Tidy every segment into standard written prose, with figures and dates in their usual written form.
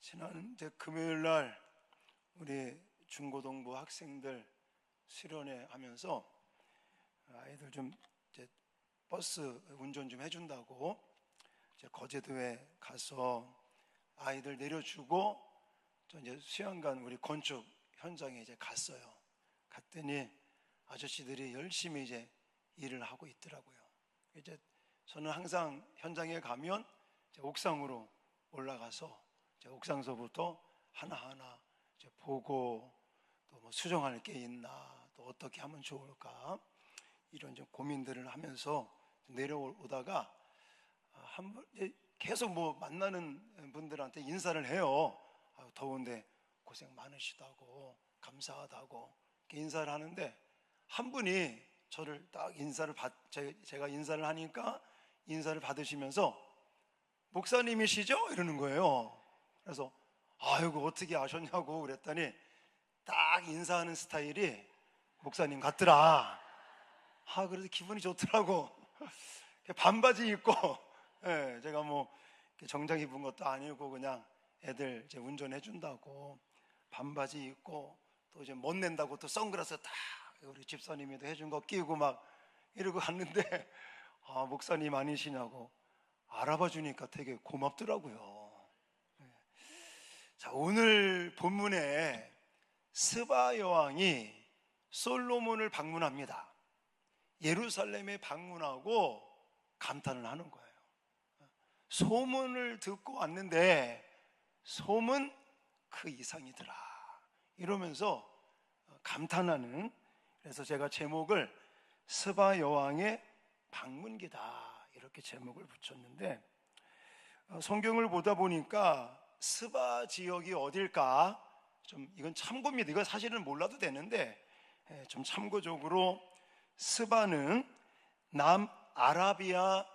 지난 이제 금요일 날 우리 중고등부 학생들 수련회 하면서 아이들 좀 이제 버스 운전 좀 해준다고 이제 거제도에 가서 아이들 내려주고 저 이제 수양관 우리 건축 현장에 이제 갔어요. 갔더니 아저씨들이 열심히 이제 일을 하고 있더라고요. 이제 저는 항상 현장에 가면 이제 옥상으로 올라가서 이제 옥상서부터 하나하나 이제 보고 또 뭐 수정할 게 있나 또 어떻게 하면 좋을까 이런 좀 고민들을 하면서 내려오다가 계속 뭐 만나는 분들한테 인사를 해요. 더운데 고생 많으시다고 감사하다고 이렇게 인사를 하는데 한 분이 저를 딱 제가 인사를 하니까 인사를 받으시면서 목사님이시죠? 이러는 거예요. 그래서 아이고 어떻게 아셨냐고 그랬더니 딱 인사하는 스타일이 목사님 같더라. 그래서 기분이 좋더라고. 반바지 입고 제가 뭐 정장 입은 것도 아니고 그냥 애들 이제 운전해 준다고 반바지 입고 또 이제 못 낸다고 또 선글라스 딱 우리 집사님이도 해준 거 끼고 막 이러고 갔는데 목사님 아니시냐고 알아봐 주니까 되게 고맙더라고요. 자, 오늘 본문에 스바 여왕이 솔로몬을 방문합니다. 예루살렘에 방문하고 감탄을 하는 거예요. 소문을 듣고 왔는데 소문 그 이상이더라 이러면서 감탄하는, 그래서 제가 제목을 스바 여왕의 방문기다 이렇게 제목을 붙였는데, 성경을 보다 보니까 스바 지역이 어딜까 좀 이건 참고입니다. 이건 사실은 몰라도 되는데 좀 참고적으로 스바는 남아라비아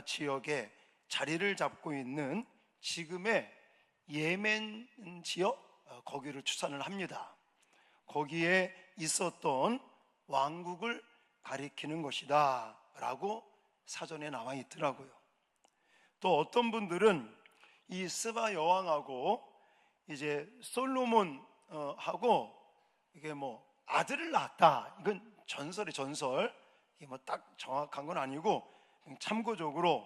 지역에 자리를 잡고 있는 지금의 예멘 지역 거기를 추산을 합니다. 거기에 있었던 왕국을 가리키는 것이다 라고 사전에 나와 있더라고요. 또 어떤 분들은 이 스바 여왕하고 이제 솔로몬하고 이게 뭐 아들을 낳았다, 이건 전설의 전설, 이게 뭐 딱 정확한 건 아니고 참고적으로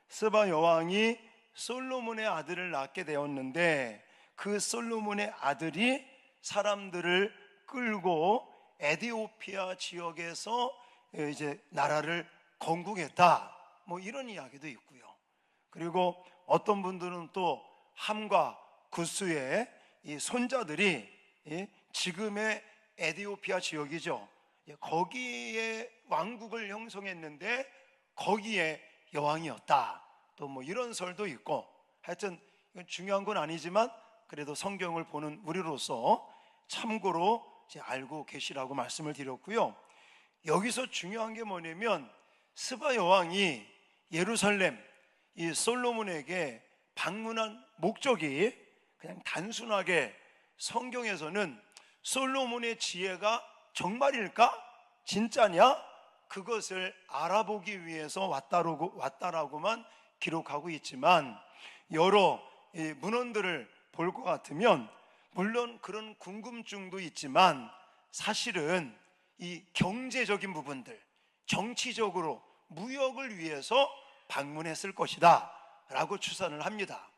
스바 여왕이 솔로몬의 아들을 낳게 되었는데 그 솔로몬의 아들이 사람들을 끌고 에티오피아 지역에서 이제 나라를 건국했다, 뭐 이런 이야기도 있고요. 그리고 어떤 분들은 또 함과 구스의 이 손자들이 지금의 에티오피아 지역이죠, 거기에 왕국을 형성했는데 거기에 여왕이었다, 또 뭐 이런 설도 있고, 하여튼 이건 중요한 건 아니지만 그래도 성경을 보는 우리로서 참고로 이제 알고 계시라고 말씀을 드렸고요. 여기서 중요한 게 뭐냐면 스바 여왕이 예루살렘 이 솔로몬에게 방문한 목적이 그냥 단순하게 성경에서는 솔로몬의 지혜가 정말일까? 진짜냐? 그것을 알아보기 위해서 왔다라고만 기록하고 있지만, 여러 문헌들을 볼 것 같으면 물론 그런 궁금증도 있지만 사실은 이 경제적인 부분들, 정치적으로 무역을 위해서 방문했을 것이다 라고 추산을 합니다.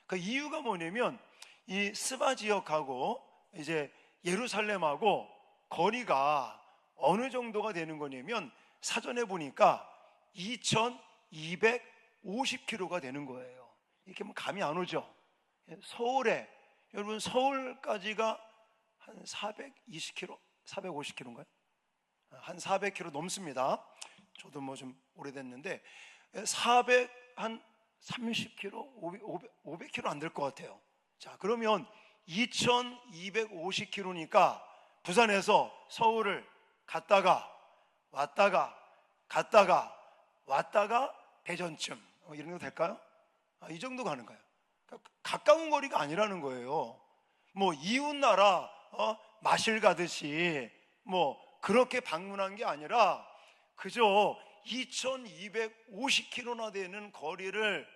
그 이유가 뭐냐면 이 스바 지역하고 이제 예루살렘하고 거리가 어느 정도가 되는 거냐면 사전에 보니까 2250km가 되는 거예요. 이렇게 뭐 감이 안 오죠. 서울에, 여러분 서울까지가 한 420km, 450km인가요? 한 400km 넘습니다. 저도 뭐 좀 오래됐는데 430km, 500km 안 될 것 같아요. 자, 그러면 2250km니까 부산에서 서울을 갔다가 왔다가 대전쯤 이런 거 될까요? 이 정도 가는 거예요. 그러니까 가까운 거리가 아니라는 거예요. 뭐 이웃 나라 마실 가듯이 뭐 그렇게 방문한 게 아니라 그저 2250km나 되는 거리를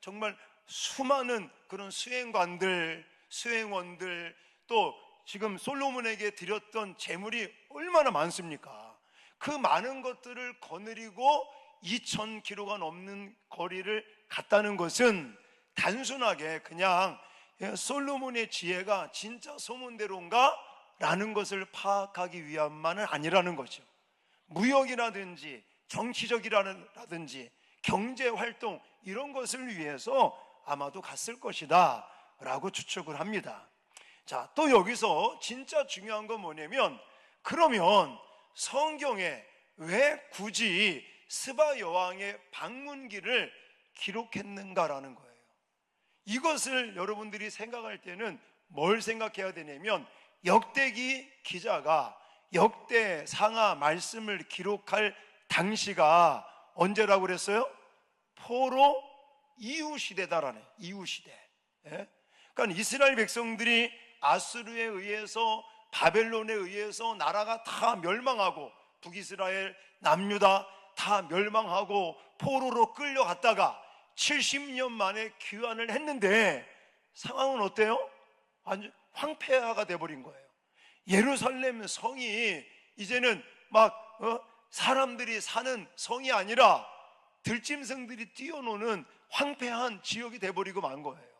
정말 수많은 그런 수행원들, 또 지금 솔로몬에게 드렸던 재물이 얼마나 많습니까? 그 많은 것들을 거느리고 2000km가 넘는 거리를 갔다는 것은 단순하게 그냥 솔로몬의 지혜가 진짜 소문대로인가? 라는 것을 파악하기 위함만은 아니라는 거죠. 무역이라든지 정치적이라든지 경제활동 이런 것을 위해서 아마도 갔을 것이다 라고 추측을 합니다. 자, 또 여기서 진짜 중요한 건 뭐냐면, 그러면 성경에 왜 굳이 스바 여왕의 방문기를 기록했는가라는 거예요. 이것을 여러분들이 생각할 때는 뭘 생각해야 되냐면, 역대기 기자가 역대상하 말씀을 기록할 당시가 언제라고 그랬어요? 포로 이후 시대다라네. 이후 시대. 예? 그러니까 이스라엘 백성들이 아수르에 의해서, 바벨론에 의해서 나라가 다 멸망하고, 북이스라엘, 남유다 다 멸망하고 포로로 끌려갔다가 70년 만에 귀환을 했는데 상황은 어때요? 아주 황폐화가 돼버린 거예요. 예루살렘 성이 이제는 막 사람들이 사는 성이 아니라 들짐승들이 뛰어노는 황폐한 지역이 돼버리고 만 거예요.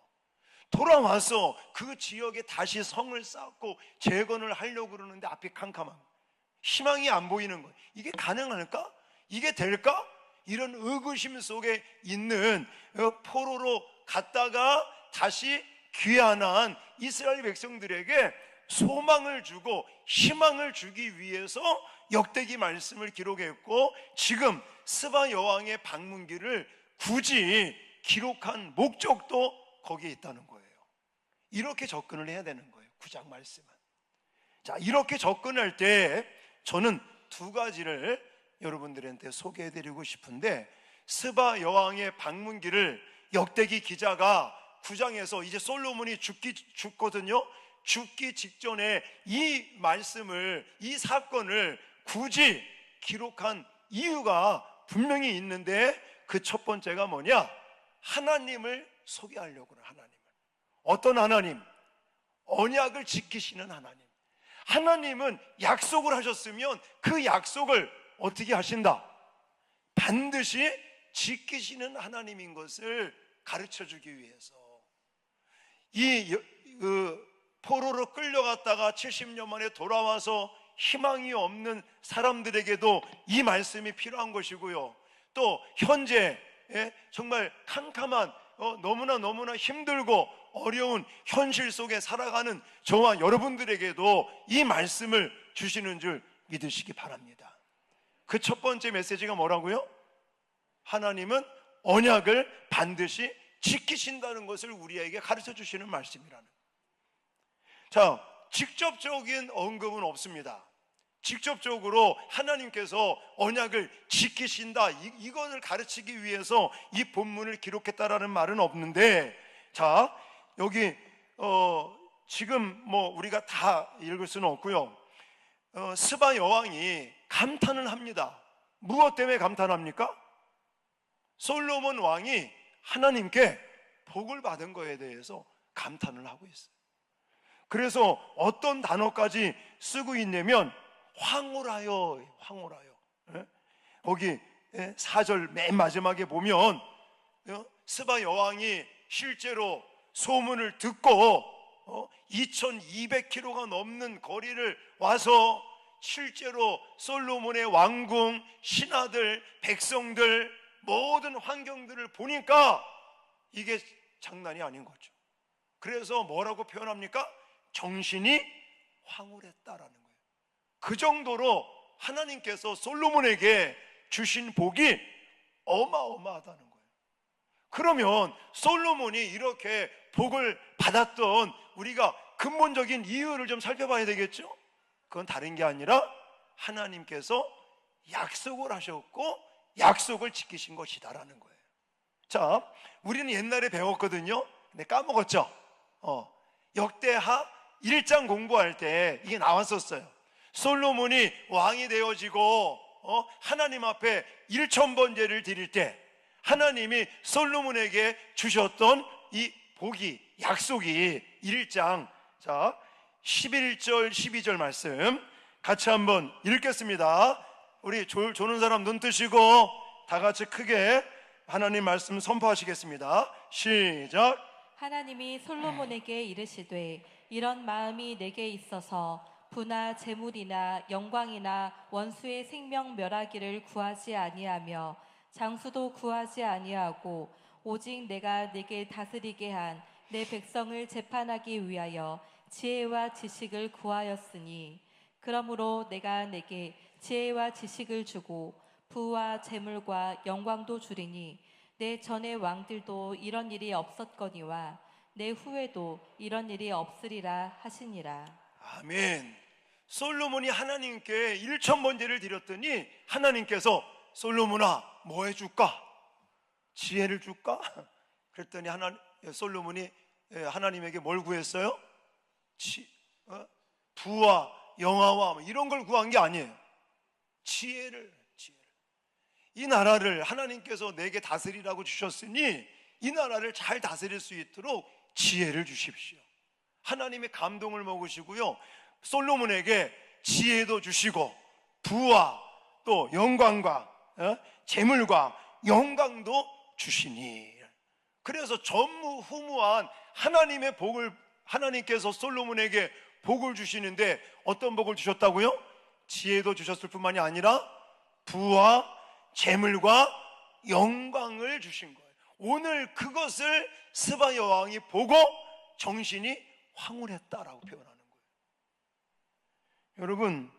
돌아와서 그 지역에 다시 성을 쌓고 재건을 하려고 그러는데 앞이 캄캄한, 희망이 안 보이는 거예요. 이게 가능할까? 이게 될까? 이런 의구심 속에 있는 포로로 갔다가 다시 귀환한 이스라엘 백성들에게 소망을 주고 희망을 주기 위해서 역대기 말씀을 기록했고, 지금 스바 여왕의 방문기를 굳이 기록한 목적도 거기에 있다는 거예요. 이렇게 접근을 해야 되는 거예요. 9장 말씀은. 자, 이렇게 접근할 때 저는 두 가지를 여러분들한테 소개해드리고 싶은데, 스바 여왕의 방문기를 역대기 기자가 9장에서 이제 솔로몬이 죽거든요. 죽기 직전에 이 말씀을, 이 사건을 굳이 기록한 이유가 분명히 있는데, 그 첫 번째가 뭐냐? 하나님을 소개하려고 해요. 하나님을. 어떤 하나님? 언약을 지키시는 하나님. 하나님은 약속을 하셨으면 그 약속을 어떻게 하신다? 반드시 지키시는 하나님인 것을 가르쳐주기 위해서, 포로로 끌려갔다가 70년 만에 돌아와서 희망이 없는 사람들에게도 이 말씀이 필요한 것이고요, 또 현재 정말 캄캄한, 너무나 힘들고 어려운 현실 속에 살아가는 저와 여러분들에게도 이 말씀을 주시는 줄 믿으시기 바랍니다. 그 첫 번째 메시지가 뭐라고요? 하나님은 언약을 반드시 지키신다는 것을 우리에게 가르쳐 주시는 말씀이라는. 자, 직접적인 언급은 없습니다. 직접적으로 하나님께서 언약을 지키신다, 이것을 가르치기 위해서 이 본문을 기록했다라는 말은 없는데, 자, 여기 지금 뭐 우리가 다 읽을 수는 없고요. 스바 여왕이 감탄을 합니다. 무엇 때문에 감탄합니까? 솔로몬 왕이 하나님께 복을 받은 거에 대해서 감탄을 하고 있어요. 그래서 어떤 단어까지 쓰고 있냐면 황홀하여. 거기 4절 맨 마지막에 보면 스바 여왕이 실제로 소문을 듣고 2200km가 넘는 거리를 와서 실제로 솔로몬의 왕궁, 신하들, 백성들, 모든 환경들을 보니까 이게 장난이 아닌 거죠. 그래서 뭐라고 표현합니까? 정신이 황홀했다라는 거예요. 그 정도로 하나님께서 솔로몬에게 주신 복이 어마어마하다는 거예요. 그러면 솔로몬이 이렇게 복을 받았던 우리가 근본적인 이유를 좀 살펴봐야 되겠죠? 그건 다른 게 아니라 하나님께서 약속을 하셨고 약속을 지키신 것이다라는 거예요. 자, 우리는 옛날에 배웠거든요. 근데 까먹었죠? 역대하 1장 공부할 때 이게 나왔었어요. 솔로몬이 왕이 되어지고 하나님 앞에 1000번제를 드릴 때 하나님이 솔로몬에게 주셨던 이 복이, 약속이 1장 11절 12절 말씀 같이 한번 읽겠습니다. 우리 조는 사람 눈 뜨시고 다 같이 크게 하나님 말씀 선포하시겠습니다. 시작. 하나님이 솔로몬에게 이르시되 이런 마음이 내게 있어서 부나 재물이나 영광이나 원수의 생명 멸하기를 구하지 아니하며 장수도 구하지 아니하고 오직 내가 내게 다스리게 한 내 백성을 재판하기 위하여 지혜와 지식을 구하였으니 그러므로 내가 내게 지혜와 지식을 주고 부와 재물과 영광도 주리니 내 전의 왕들도 이런 일이 없었거니와 내 후에도 이런 일이 없으리라 하시니라. 아멘. 솔로몬이 하나님께 1,000번제를 드렸더니 하나님께서 솔로몬아 뭐 해줄까? 지혜를 줄까? 그랬더니 솔로몬이 하나님에게 뭘 구했어요? 부와 영화와 이런 걸 구한 게 아니에요. 지혜를. 이 나라를 하나님께서 내게 다스리라고 주셨으니 이 나라를 잘 다스릴 수 있도록 지혜를 주십시오. 하나님의 감동을 먹으시고요, 솔로몬에게 지혜도 주시고 부와 또 영광과 재물과 영광도 주시니, 그래서 전무후무한 하나님의 복을, 하나님께서 솔로몬에게 복을 주시는데 어떤 복을 주셨다고요? 지혜도 주셨을 뿐만이 아니라 부와 재물과 영광을 주신 거예요. 오늘 그것을 스바 여왕이 보고 정신이 황홀했다라고 표현하는 거예요. 여러분,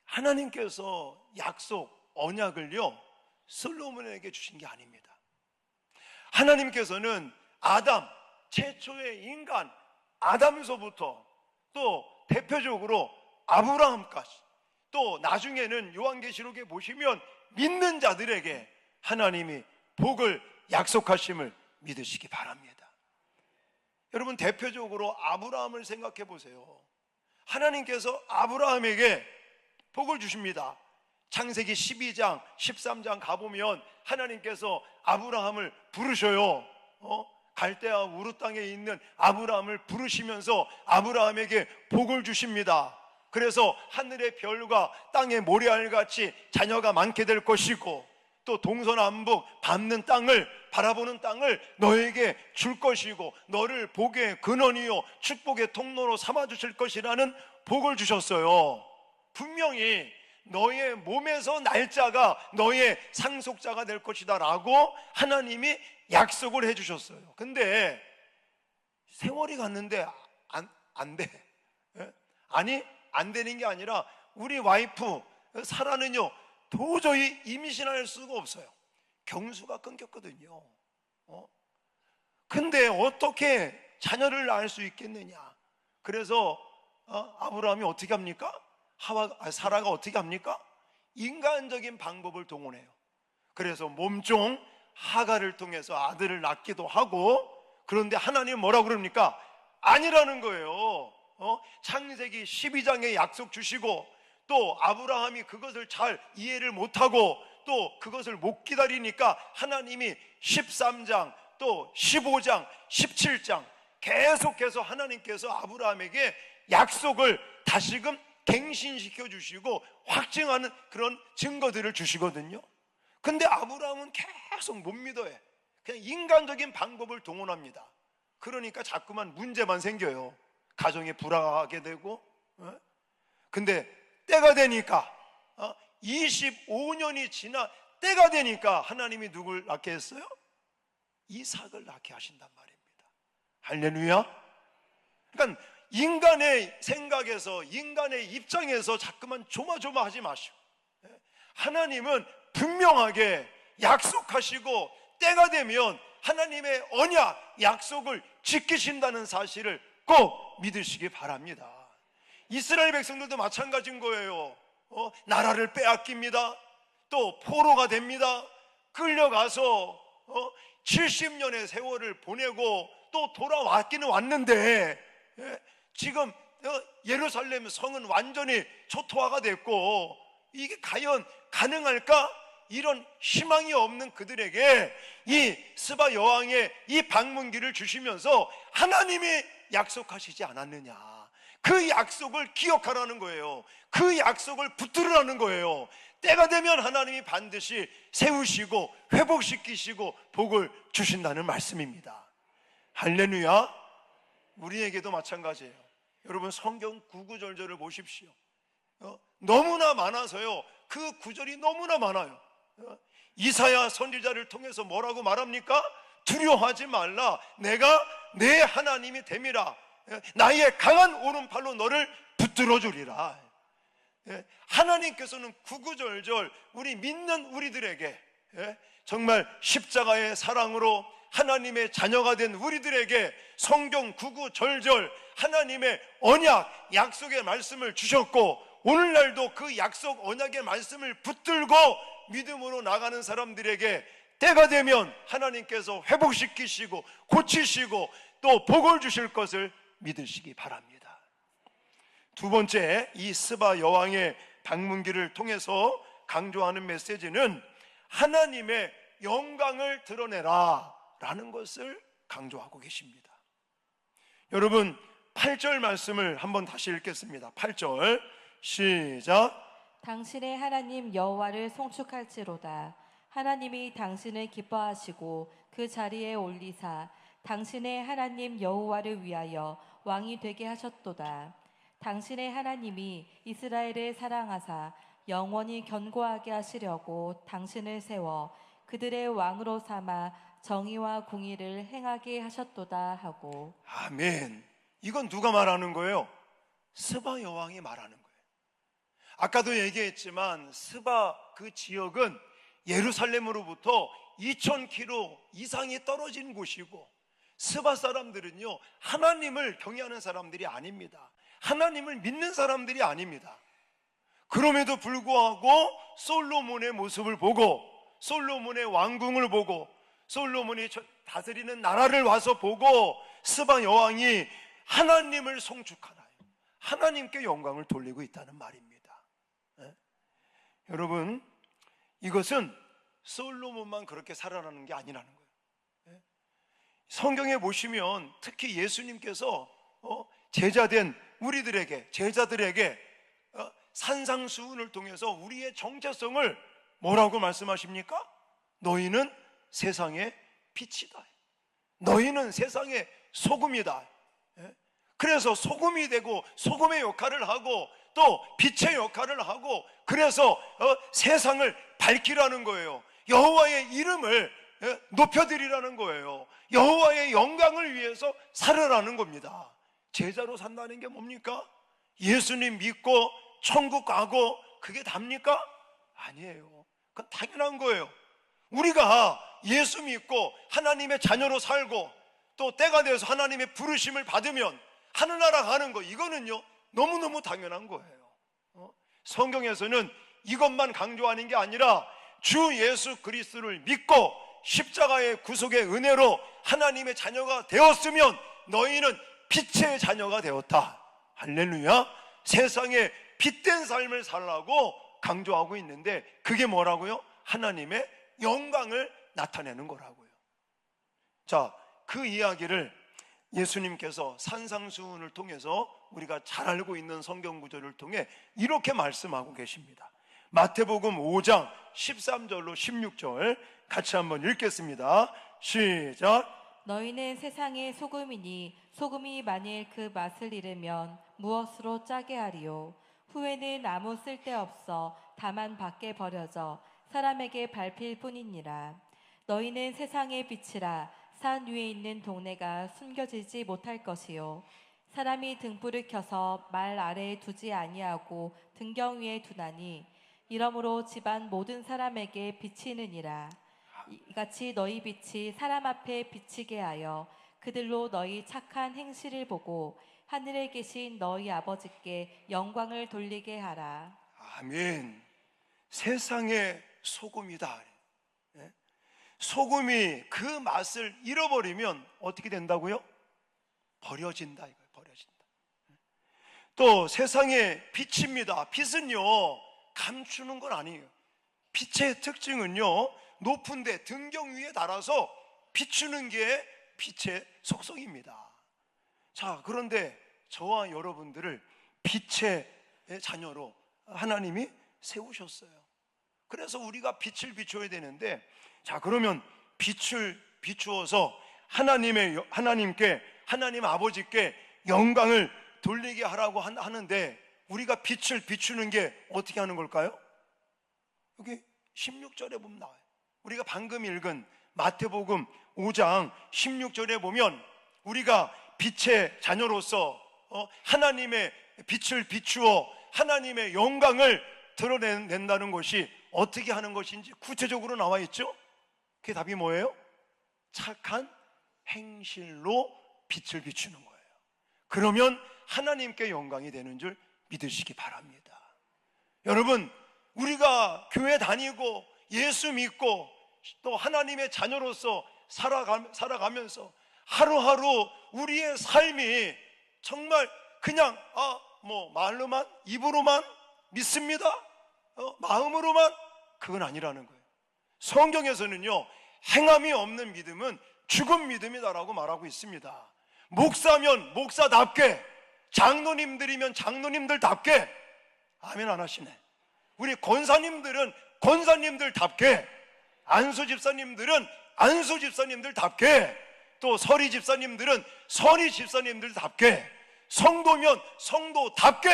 하나님께서 약속, 언약을요 솔로몬에게 주신 게 아닙니다. 하나님께서는 아담, 최초의 인간 아담에서부터 또 대표적으로 아브라함까지, 또 나중에는 요한계시록에 보시면 믿는 자들에게 하나님이 복을 약속하심을 믿으시기 바랍니다. 여러분, 대표적으로 아브라함을 생각해 보세요. 하나님께서 아브라함에게 복을 주십니다. 창세기 12장 13장 가보면 하나님께서 아브라함을 부르셔요. 갈대아 우르 땅에 있는 아브라함을 부르시면서 아브라함에게 복을 주십니다. 그래서 하늘의 별과 땅의 모래알같이 자녀가 많게 될 것이고, 또 동서남북 밟는 땅을, 바라보는 땅을 너에게 줄 것이고, 너를 복의 근원이요 축복의 통로로 삼아주실 것이라는 복을 주셨어요. 분명히 너의 몸에서 날짜가 너의 상속자가 될 것이다 라고 하나님이 약속을 해주셨어요. 근데 세월이 갔는데 안 돼. 아니, 안 되는 게 아니라 우리 와이프 사라는요 도저히 임신할 수가 없어요. 경수가 끊겼거든요. 근데 어떻게 자녀를 낳을 수 있겠느냐. 그래서 아브라함이 어떻게 합니까? 사라가 어떻게 합니까? 인간적인 방법을 동원해요. 그래서 몸종 하갈을 통해서 아들을 낳기도 하고, 그런데 하나님은 뭐라고 그럽니까? 아니라는 거예요. 창세기 12장에 약속 주시고, 또 아브라함이 그것을 잘 이해를 못하고 또 그것을 못 기다리니까 하나님이 13장 또 15장 17장 계속해서 하나님께서 아브라함에게 약속을 다시금 갱신시켜 주시고 확증하는 그런 증거들을 주시거든요. 근데 아브라함은 계속 못 믿어요. 그냥 인간적인 방법을 동원합니다. 그러니까 자꾸만 문제만 생겨요. 가정이 불화하게 되고. 근데 때가 되니까 25년이 지나 때가 되니까 하나님이 누굴 낳게 했어요? 이삭을 낳게 하신단 말입니다. 할렐루야. 그러니까 인간의 생각에서, 인간의 입장에서 자꾸만 조마조마하지 마시고, 하나님은 분명하게 약속하시고 때가 되면 하나님의 언약, 약속을 지키신다는 사실을 꼭 믿으시기 바랍니다. 이스라엘 백성들도 마찬가지인 거예요. 나라를 빼앗깁니다. 또 포로가 됩니다. 끌려가서 70년의 세월을 보내고 또 돌아왔기는 왔는데, 지금 예루살렘 성은 완전히 초토화가 됐고, 이게 과연 가능할까? 이런 희망이 없는 그들에게 이 스바 여왕의 이 방문기를 주시면서 하나님이 약속하시지 않았느냐, 그 약속을 기억하라는 거예요. 그 약속을 붙들으라는 거예요. 때가 되면 하나님이 반드시 세우시고 회복시키시고 복을 주신다는 말씀입니다. 할렐루야. 우리에게도 마찬가지예요. 여러분, 성경 구구절절을 보십시오. 너무나 많아서요, 그 구절이 너무나 많아요. 이사야 선지자를 통해서 뭐라고 말합니까? 두려워하지 말라, 내가 내 하나님이 됨이라, 나의 강한 오른팔로 너를 붙들어 주리라. 하나님께서는 구구절절 우리 믿는 우리들에게, 정말 십자가의 사랑으로 하나님의 자녀가 된 우리들에게 성경 구구절절 하나님의 언약, 약속의 말씀을 주셨고, 오늘날도 그 약속 언약의 말씀을 붙들고 믿음으로 나가는 사람들에게 때가 되면 하나님께서 회복시키시고 고치시고 또 복을 주실 것을 믿으시기 바랍니다. 두 번째, 이 스바 여왕의 방문기를 통해서 강조하는 메시지는 하나님의 영광을 드러내라 라는 것을 강조하고 계십니다. 여러분, 8절 말씀을 한번 다시 읽겠습니다. 8절 시작. 당신의 하나님 여호와를 송축할지로다. 하나님이 당신을 기뻐하시고 그 자리에 올리사 당신의 하나님 여호와를 위하여 왕이 되게 하셨도다. 당신의 하나님이 이스라엘을 사랑하사 영원히 견고하게 하시려고 당신을 세워 그들의 왕으로 삼아 정의와 공의를 행하게 하셨도다 하고. 아멘. 이건 누가 말하는 거예요? 스바 여왕이 말하는 거예요. 아까도 얘기했지만 스바 그 지역은 예루살렘으로부터 2000km 이상이 떨어진 곳이고, 스바 사람들은요, 하나님을 경외하는 사람들이 아닙니다. 하나님을 믿는 사람들이 아닙니다. 그럼에도 불구하고 솔로몬의 모습을 보고, 솔로몬의 왕궁을 보고, 솔로몬이 다스리는 나라를 와서 보고 스바 여왕이 하나님을 송축하나요? 하나님께 영광을 돌리고 있다는 말입니다. 여러분, 이것은 솔로몬만 그렇게 살아나는 게 아니라는 거예요. 성경에 보시면 특히 예수님께서 제자된 제자들에게 산상수훈을 통해서 우리의 정체성을 뭐라고 말씀하십니까? 너희는 세상의 빛이다. 너희는 세상의 소금이다. 그래서 소금이 되고 소금의 역할을 하고 또 빛의 역할을 하고, 그래서 세상을 밝히라는 거예요. 여호와의 이름을 높여드리라는 거예요. 여호와의 영광을 위해서 살아라는 겁니다. 제자로 산다는 게 뭡니까? 예수님 믿고 천국 가고 그게 답니까? 아니에요. 그건 당연한 거예요. 우리가 예수 믿고 하나님의 자녀로 살고 또 때가 되어서 하나님의 부르심을 받으면 하늘나라 가는 거, 이거는요 너무너무 당연한 거예요. 성경에서는 이것만 강조하는 게 아니라 주 예수 그리스도를 믿고 십자가의 구속의 은혜로 하나님의 자녀가 되었으면 너희는 빛의 자녀가 되었다. 할렐루야. 세상에 빛된 삶을 살라고 강조하고 있는데, 그게 뭐라고요? 하나님의 영광을 나타내는 거라고요. 자, 그 이야기를 예수님께서 산상수훈을 통해서 우리가 잘 알고 있는 성경 구절을 통해 이렇게 말씀하고 계십니다. 마태복음 5장 13절로 16절 같이 한번 읽겠습니다. 시작. 너희는 세상의 소금이니 소금이 만일 그 맛을 잃으면 무엇으로 짜게 하리요? 후에는 아무 쓸데없어 다만 밖에 버려져 사람에게 밟힐 뿐이니라. 너희는 세상의 빛이라. 산 위에 있는 동네가 숨겨지지 못할 것이요, 사람이 등불을 켜서 말 아래에 두지 아니하고 등경 위에 두나니 이러므로 집안 모든 사람에게 비치느니라. 이같이 너희 빛이 사람 앞에 비치게 하여 그들로 너희 착한 행실을 보고 하늘에 계신 너희 아버지께 영광을 돌리게 하라. 아멘. 세상의 소금이다. 소금이 그 맛을 잃어버리면 어떻게 된다고요? 버려진다. 이거예요. 버려진다. 또 세상의 빛입니다. 빛은요 감추는 건 아니에요. 빛의 특징은요, 높은데 등경 위에 달아서 비추는 게 빛의 속성입니다. 자, 그런데 저와 여러분들을 빛의 자녀로 하나님이 세우셨어요. 그래서 우리가 빛을 비춰야 되는데, 자, 그러면 빛을 비추어서 하나님께, 하나님 아버지께 영광을 돌리게 하라고 하는데, 우리가 빛을 비추는 게 어떻게 하는 걸까요? 여기 16절에 보면 나와요. 우리가 방금 읽은 마태복음 5장 16절에 보면, 우리가 빛의 자녀로서 하나님의 빛을 비추어 하나님의 영광을 드러낸다는 것이 어떻게 하는 것인지 구체적으로 나와 있죠. 그게 답이 뭐예요? 착한 행실로 빛을 비추는 거예요. 그러면 하나님께 영광이 되는 줄 믿으시기 바랍니다. 여러분, 우리가 교회 다니고 예수 믿고 또 하나님의 자녀로서 살아가면서 하루하루 우리의 삶이 정말 그냥 말로만, 입으로만 믿습니다, 마음으로만, 그건 아니라는 거예요. 성경에서는요, 행함이 없는 믿음은 죽은 믿음이다라고 말하고 있습니다. 목사면 목사답게, 장로님들이면 장로님들답게, 아멘 안 하시네. 우리 권사님들은 권사님들답게, 안수 집사님들은 안수 집사님들답게, 또 서리 집사님들은 서리 집사님들답게, 성도면 성도답게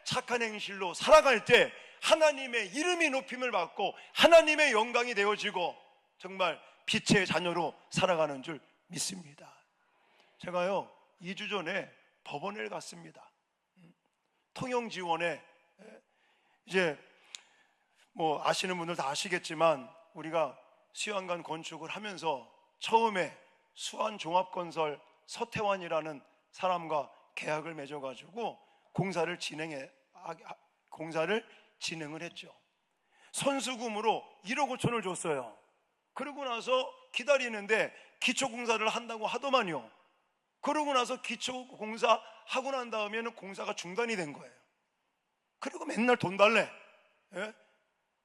착한 행실로 살아갈 때 하나님의 이름이 높임을 받고 하나님의 영광이 되어지고 정말 빛의 자녀로 살아가는 줄 믿습니다. 제가요 2주 전에 법원에 갔습니다. 통영지원에, 이제 아시는 분들 다 아시겠지만 우리가 수양관 건축을 하면서 처음에 수안종합건설 서태환이라는 사람과 계약을 맺어가지고 공사를 진행을 했죠. 선수금으로 1억 5천을 줬어요. 그러고 나서 기다리는데 기초공사를 한다고 하더만요. 그러고 나서 기초공사 하고 난 다음에는 공사가 중단이 된 거예요. 그리고 맨날 돈 달래. 예?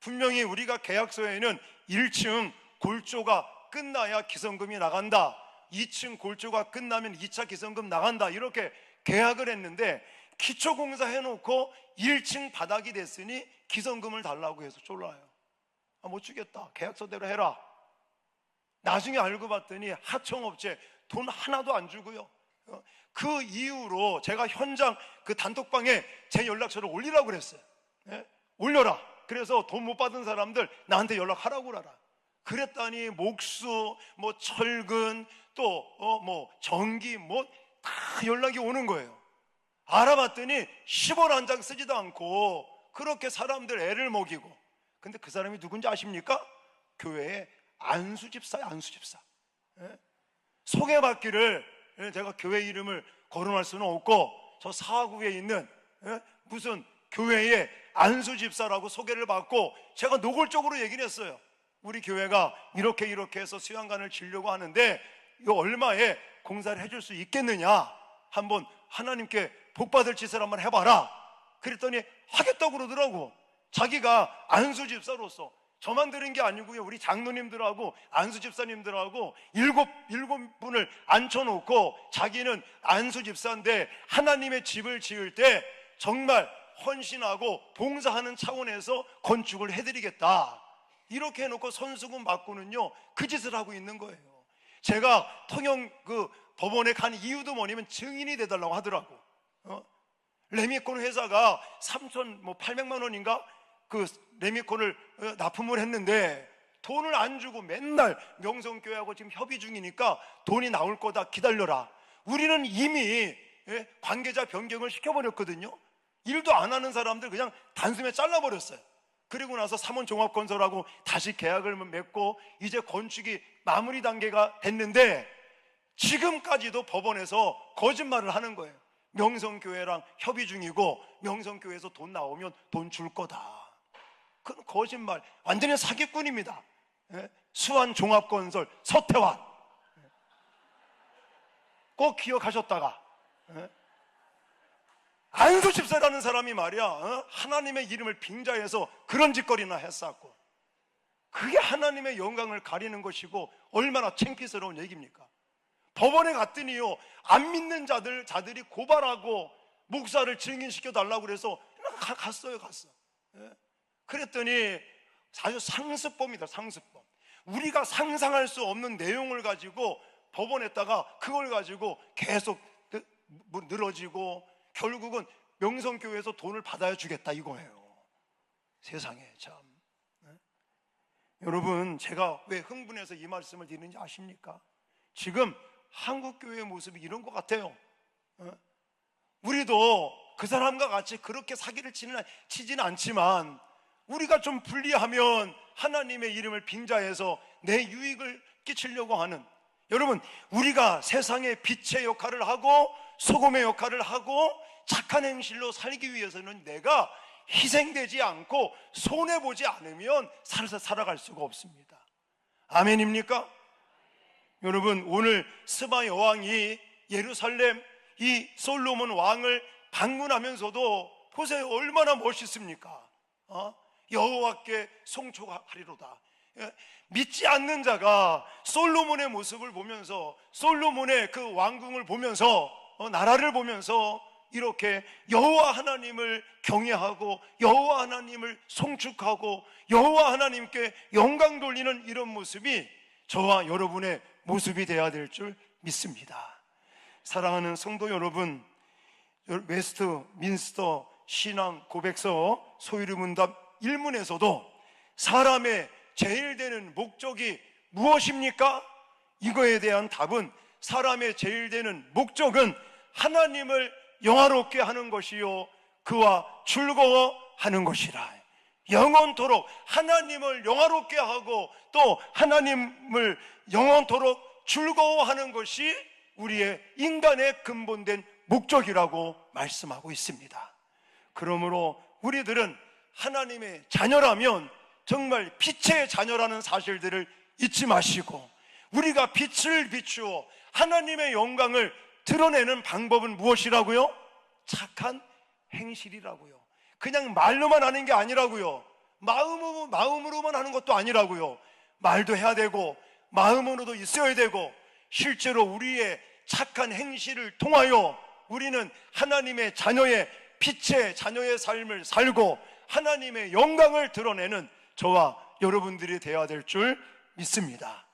분명히 우리가 계약서에는 1층 골조가 끝나야 기성금이 나간다, 2층 골조가 끝나면 2차 기성금 나간다, 이렇게 계약을 했는데 기초공사 해놓고 1층 바닥이 됐으니 기성금을 달라고 해서 쫄라요. 못 주겠다, 계약서대로 해라. 나중에 알고 봤더니 하청업체 돈 하나도 안 주고요. 그 이후로 제가 현장 그 단톡방에 제 연락처를 올리라고 그랬어요. 올려라. 그래서 돈 못 받은 사람들 나한테 연락하라고 그러라. 그랬더니 목수, 철근, 또 전기 다 연락이 오는 거예요. 알아봤더니 10원 한 장 쓰지도 않고 그렇게 사람들 애를 먹이고. 근데 그 사람이 누군지 아십니까? 교회의 안수집사예요. 안수집사. 소개받기를, 제가 교회 이름을 거론할 수는 없고 저 사구에 있는 무슨 교회의 안수집사라고 소개를 받고 제가 노골적으로 얘기를 했어요. 우리 교회가 이렇게 해서 수양관을 지려고 하는데 이거 얼마에 공사를 해줄 수 있겠느냐, 한번 하나님께 복받을 짓을 한번 해봐라. 그랬더니 하겠다고 그러더라고. 자기가 안수집사로서, 저만 들은 게 아니고요, 우리 장로님들하고 안수집사님들하고 일곱 분을 앉혀놓고 자기는 안수집사인데 하나님의 집을 지을 때 정말 헌신하고 봉사하는 차원에서 건축을 해드리겠다, 이렇게 해놓고 선수금 받고는요 그 짓을 하고 있는 거예요. 제가 통영 그 법원에 간 이유도 뭐냐면 증인이 돼달라고 하더라고. 레미콘 회사가 3,800만 원인가 그 레미콘을 납품을 했는데 돈을 안 주고 맨날 명성교회하고 지금 협의 중이니까 돈이 나올 거다, 기다려라. 우리는 이미 관계자 변경을 시켜버렸거든요. 일도 안 하는 사람들 그냥 단숨에 잘라버렸어요. 그리고 나서 삼원종합건설하고 다시 계약을 맺고 이제 건축이 마무리 단계가 됐는데 지금까지도 법원에서 거짓말을 하는 거예요. 명성교회랑 협의 중이고 명성교회에서 돈 나오면 돈 줄 거다. 그건 거짓말, 완전히 사기꾼입니다. 수안종합건설 서태환 꼭 기억하셨다가, 안수집사라는 사람이 말이야 하나님의 이름을 빙자해서 그런 짓거리나 했었고, 그게 하나님의 영광을 가리는 것이고 얼마나 창피스러운 얘기입니까? 법원에 갔더니요, 안 믿는 자들이 고발하고 목사를 증인시켜 달라고 그래서 갔어요. 예? 그랬더니 아주 상습범이다, 상습범. 우리가 상상할 수 없는 내용을 가지고 법원에다가 그걸 가지고 계속 늘어지고 결국은 명성교회에서 돈을 받아야 주겠다 이거예요. 세상에 참. 여러분, 제가 왜 흥분해서 이 말씀을 드리는지 아십니까? 지금 한국교회의 모습이 이런 것 같아요. 우리도 그 사람과 같이 그렇게 사기를 치지는 않지만 우리가 좀 불리하면 하나님의 이름을 빙자해서 내 유익을 끼치려고 하는, 여러분, 우리가 세상의 빛의 역할을 하고 소금의 역할을 하고 착한 행실로 살기 위해서는 내가 희생되지 않고 손해보지 않으면 살아갈 수가 없습니다. 아멘입니까? 여러분, 오늘 스바 여왕이 예루살렘 이 솔로몬 왕을 방문하면서도 보세요, 얼마나 멋있습니까? 여호와께 송축하리로다. 믿지 않는 자가 솔로몬의 모습을 보면서, 솔로몬의 그 왕궁을 보면서, 나라를 보면서 이렇게 여호와 하나님을 경외하고 여호와 하나님을 송축하고 여호와 하나님께 영광 돌리는 이런 모습이 저와 여러분의 모습이 되어야 될 줄 믿습니다. 사랑하는 성도 여러분, 웨스트민스터 신앙 고백서 소유리문답 1문에서도 사람의 제일 되는 목적이 무엇입니까? 이거에 대한 답은, 사람의 제일 되는 목적은 하나님을 영화롭게 하는 것이요 그와 즐거워하는 것이라. 영원토록 하나님을 영화롭게 하고 또 하나님을 영원토록 즐거워하는 것이 우리의 인간의 근본된 목적이라고 말씀하고 있습니다. 그러므로 우리들은 하나님의 자녀라면 정말 빛의 자녀라는 사실들을 잊지 마시고, 우리가 빛을 비추어 하나님의 영광을 드러내는 방법은 무엇이라고요? 착한 행실이라고요. 그냥 말로만 하는 게 아니라고요. 마음으로만 하는 것도 아니라고요. 말도 해야 되고 마음으로도 있어야 되고, 실제로 우리의 착한 행실을 통하여 우리는 하나님의 자녀의 빛의 자녀의 삶을 살고 하나님의 영광을 드러내는 저와 여러분들이 되어야 될 줄 믿습니다.